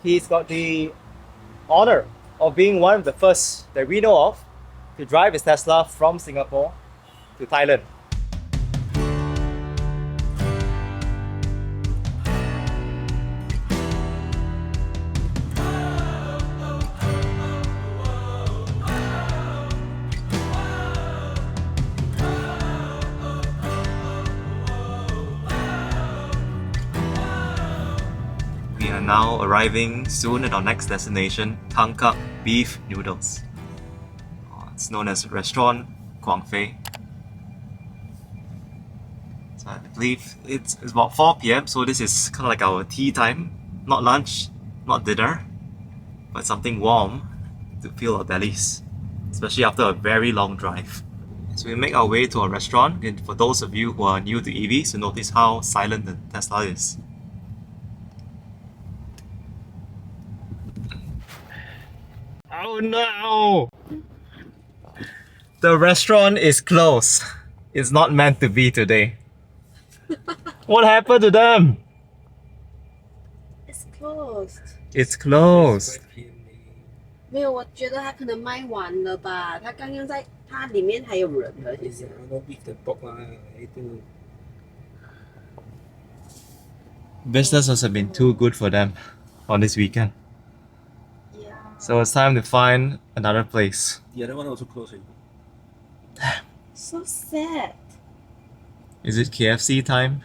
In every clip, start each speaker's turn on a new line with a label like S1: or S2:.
S1: He's got the honor of being one of the first that we know of to drive his Tesla from Singapore to Thailand. We are now arriving soon at our next destination, Tangkak Beef Noodles. It's known as Restaurant Guangfei. So I believe it's about 4 p.m. so this is kind of like our tea time. Not lunch, not dinner, but something warm to fill our bellies, especially after a very long drive. So we make our way to our restaurant, and for those of you who are new to EVs, you notice how silent the Tesla is. Oh no! The restaurant is closed. It's not meant to be today. What happened to them?
S2: It's closed.
S1: It's closed.
S2: 没有，我觉得他可能卖完了吧。他刚刚在，他里面还有人的，其实。
S1: Business must have been too good for them on this weekend.
S2: Yeah.
S1: So it's time to find another place.
S3: The other one also closed.
S2: So sad.
S1: Is it KFC time?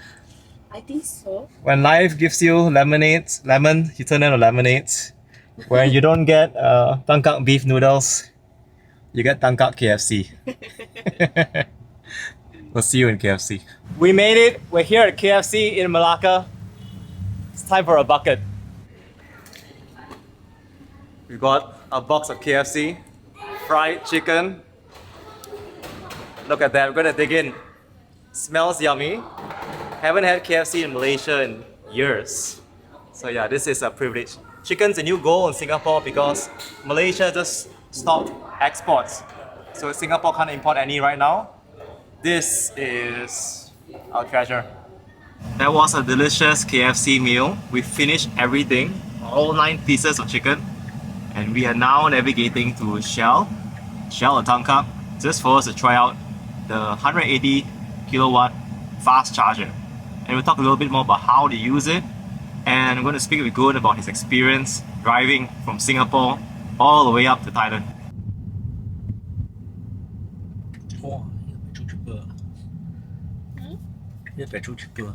S2: I think so.
S1: When life gives you lemon, you turn into lemonades. When you don't get Tangkak beef noodles, you get Tangkak KFC. We'll see you in KFC. We made it. We're here at KFC in Malacca. It's time for a bucket. We got a box of KFC, fried chicken. Look at that, we're gonna dig in. Smells yummy. Haven't had KFC in Malaysia in years. So yeah, this is a privilege. Chicken's a new goal in Singapore because Malaysia just stopped exports. So Singapore can't import any right now. This is our treasure. That was a delicious KFC meal. We finished everything, all 9 pieces of chicken. And we are now navigating to Shell or Tangkak, just for us to try out the 180 kilowatt fast charger. And we'll talk a little bit more about how to use it. And I'm going to speak with Gun about his experience driving from Singapore all the way up to Thailand.
S3: Wow, petrol cheaper. Yeah, petrol cheaper.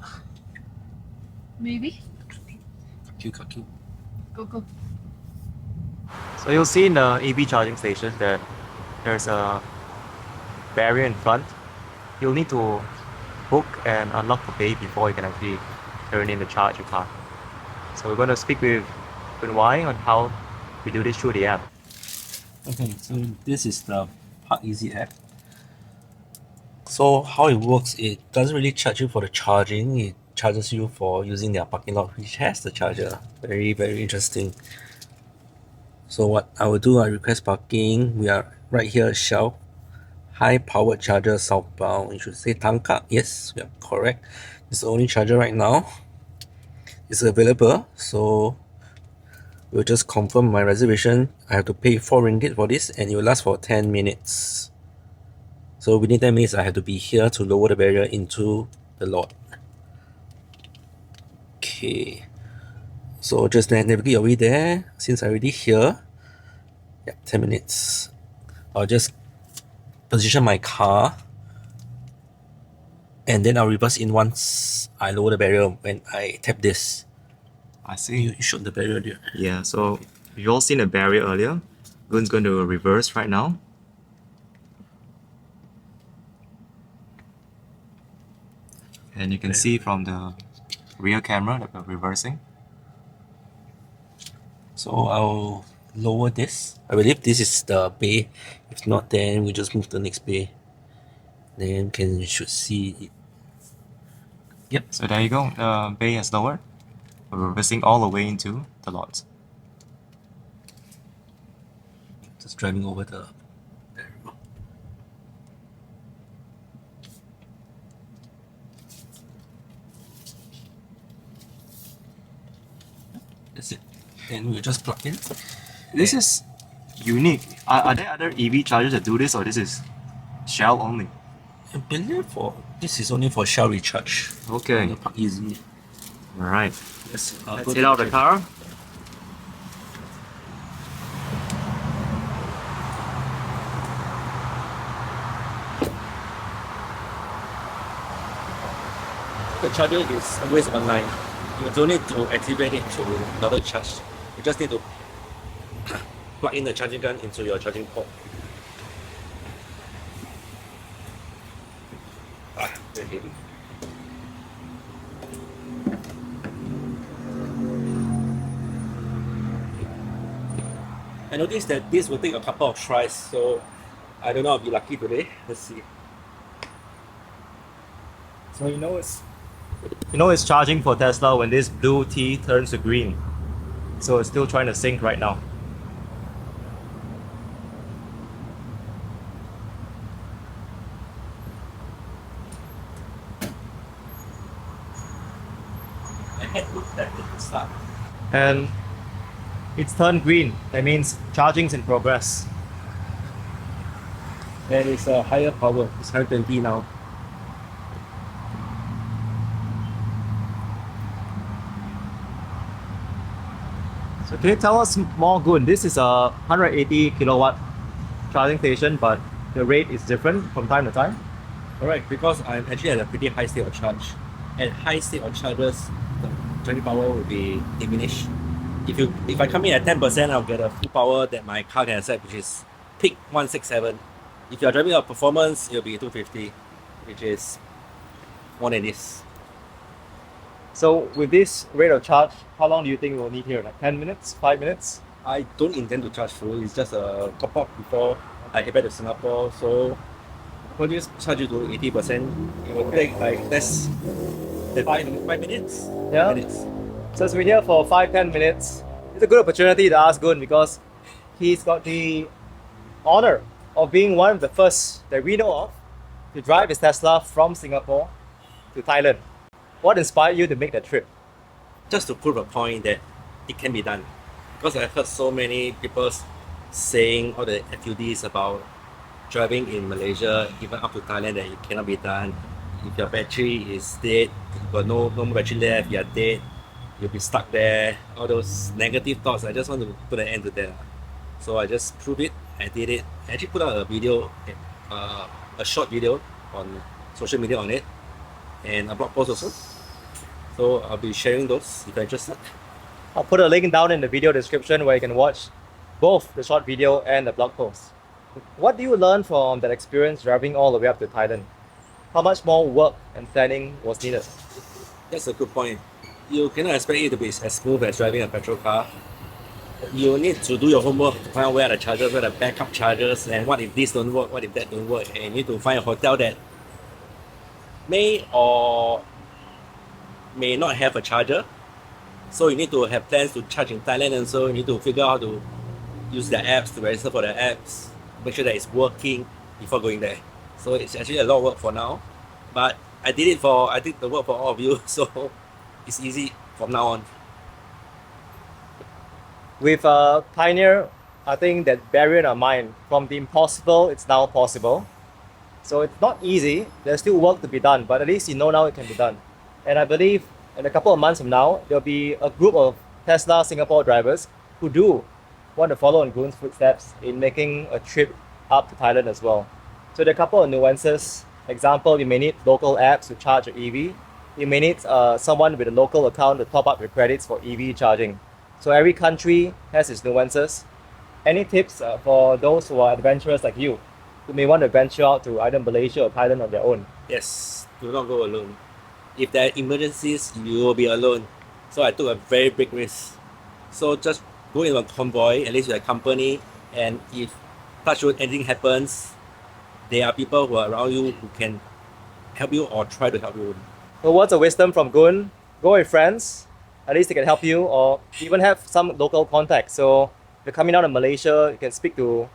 S2: Maybe.
S3: Q.
S2: Go.
S1: So you'll see in the EV charging station that there's a barrier in front. You'll need to book and unlock the bay before you can actually turn in to charge your car. So we're going to speak with Kun Wai on how we do this through the app.
S3: Okay, so this is the Park Easy app. So how it works, it doesn't really charge you for the charging, it charges you for using their parking lot which has the charger. Very, very interesting. So what I will do, I request parking. We are right here at Shell. High powered charger southbound. It should say Tangkak. Yes, we are correct. It's the only charger right now. It's available. So we'll just confirm my reservation. I have to pay 4 ringgit for this and it will last for 10 minutes. So within 10 minutes I have to be here to lower the barrier into the lot. Okay. So just navigate your way there. Since I'm already here, yeah, 10 minutes. I'll just position my car and then I'll reverse in once I lower the barrier when I tap this.
S1: I see.
S3: You showed the barrier there.
S1: Yeah, so you've all seen the barrier earlier. Gun's going to reverse right now. And you can see from the rear camera that we're reversing.
S3: So I'll lower this. I believe this is the bay. If not, then we just move to the next bay. Then should see it.
S1: Yep, so there you go. The bay is lowered. We're reversing all the way into the lot.
S3: Just driving over the barrier. That's it. Then we'll just plug in.
S1: This is unique. Are there other EV chargers that do this, or this is Shell only?
S3: I believe this is only for Shell recharge.
S1: Okay.
S3: You park easy.
S1: Alright.
S3: Let's
S1: Let's get out of the car.
S3: The charger is always online. You don't need to activate it to another charge. You just need to plug in the charging gun into your charging port. Very heavy. I noticed that this will take a couple of tries, so I don't know, I'll be lucky today. Let's see.
S1: So you know it's charging for Tesla when this blue T turns to green. So it's still trying to sync right now.
S3: I had looked at it to start.
S1: And it's turned green. That means charging's in progress.
S3: And it's a higher power, it's 120 now.
S1: So can you tell us more, Gun? This is a 180 kilowatt charging station, but the rate is different from time to time.
S3: Alright, because I'm actually at a pretty high state of charge. At high state of charges, the charging power will be diminished. If I come in at 10%, I'll get a full power that my car can accept, which is peak 167. If you're driving a performance, it'll be 250, which is more than this.
S1: So with this rate of charge, how long do you think we'll need here? Like 10 minutes, 5 minutes?
S3: I don't intend to charge full, it's just a top up before I head back to Singapore. So we'll just charge you to 80%. It will take like less than 5 minutes.
S1: Yeah.
S3: 5 minutes.
S1: So as we're here for 5-10 minutes, it's a good opportunity to ask Gun because he's got the honor of being one of the first that we know of to drive his Tesla from Singapore to Thailand. What inspired you to make that trip?
S3: Just to prove a point that it can be done. Because I heard so many people saying all the FUDs about driving in Malaysia, even up to Thailand, that it cannot be done. If your battery is dead, you've got no more battery left, you're dead, you'll be stuck there. All those negative thoughts, I just want to put an end to that. So I just proved it, I did it. I actually put out a video, a short video on social media on it, and a blog post also. So I'll be sharing those if you're interested.
S1: I'll put a link down in the video description where you can watch both the short video and the blog post. What do you learn from that experience driving all the way up to Thailand? How much more work and planning was needed?
S3: That's a good point. You cannot expect it to be as smooth as driving a petrol car. You need to do your homework to find out where are the chargers, where are the backup chargers, and what if this don't work, what if that don't work. And you need to find a hotel that may or may not have a charger. So you need to have plans to charge in Thailand, and so you need to figure out how to use the apps, to register for the apps, make sure that it's working before going there. So it's actually a lot of work for now, but I did the work for all of you, so it's easy from now on.
S1: With Pioneer, I think that barrier in our mind, from the impossible, it's now possible. So it's not easy, there's still work to be done, but at least you know now it can be done. And I believe in a couple of months from now, there'll be a group of Tesla Singapore drivers who do want to follow in Gun's footsteps in making a trip up to Thailand as well. So there are a couple of nuances. Example, you may need local apps to charge your EV. You may need someone with a local account to top up your credits for EV charging. So every country has its nuances. Any tips for those who are adventurous like you, who may want to venture out to either Malaysia or Thailand on their own?
S3: Yes, do not go alone. If there are emergencies, you will be alone. So I took a very big risk. So just go in a convoy, at least with a company, and if touch wood anything happens, there are people who are around you who can help you or try to help you.
S1: So words of wisdom from Gun, go with friends, at least they can help you, or even have some local contacts. So if you're coming down to Malaysia, you can speak to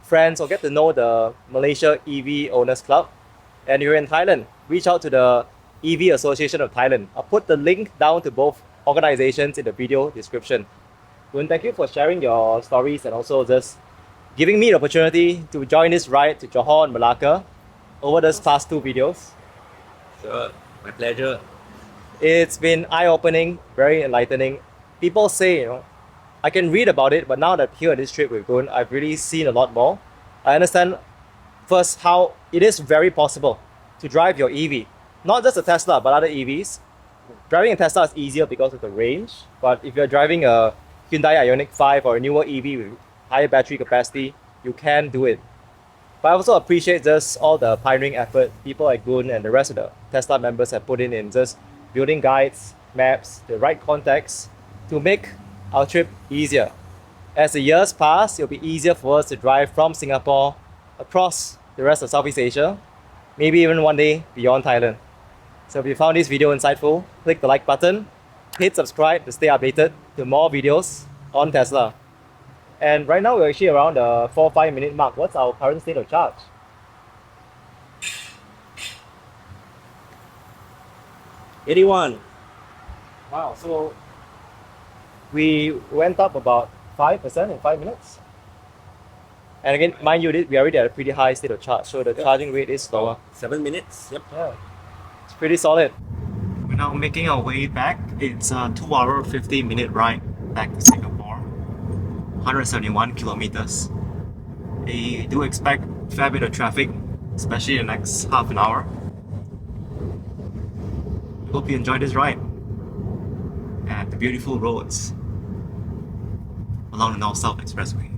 S1: friends or get to know the Malaysia EV Owners Club. And if you're in Thailand, reach out to the EV Association of Thailand. I'll put the link down to both organizations in the video description. Gun, thank you for sharing your stories and also just giving me the opportunity to join this ride to Johor and Malacca over these past 2 videos.
S3: Sure, my pleasure.
S1: It's been eye-opening, very enlightening. People say, I can read about it, but now that here on this trip with Gun, I've really seen a lot more. I understand first how it is very possible to drive your EV. Not just a Tesla, but other EVs. Driving a Tesla is easier because of the range, but if you're driving a Hyundai Ioniq 5 or a newer EV with higher battery capacity, you can do it. But I also appreciate just all the pioneering effort people like Gun and the rest of the Tesla members have put in just building guides, maps, the right context to make our trip easier. As the years pass, it'll be easier for us to drive from Singapore across the rest of Southeast Asia, maybe even one day beyond Thailand. So if you found this video insightful, click the like button, hit subscribe to stay updated to more videos on Tesla. And right now we're actually around the 4-5 minute mark. What's our current state of charge?
S3: 81.
S1: Wow, so we went up about 5% in 5 minutes. And again, mind you, we are already at a pretty high state of charge, so the charging rate is slower.
S3: 7 minutes. Yep.
S1: Yeah, it's pretty solid. We're now making our way back. It's a 2-hour, 50-minute ride back to Singapore. 171 kilometers. We do expect a fair bit of traffic, especially in the next half an hour. Hope you enjoyed this ride and the beautiful roads along the North-South Expressway.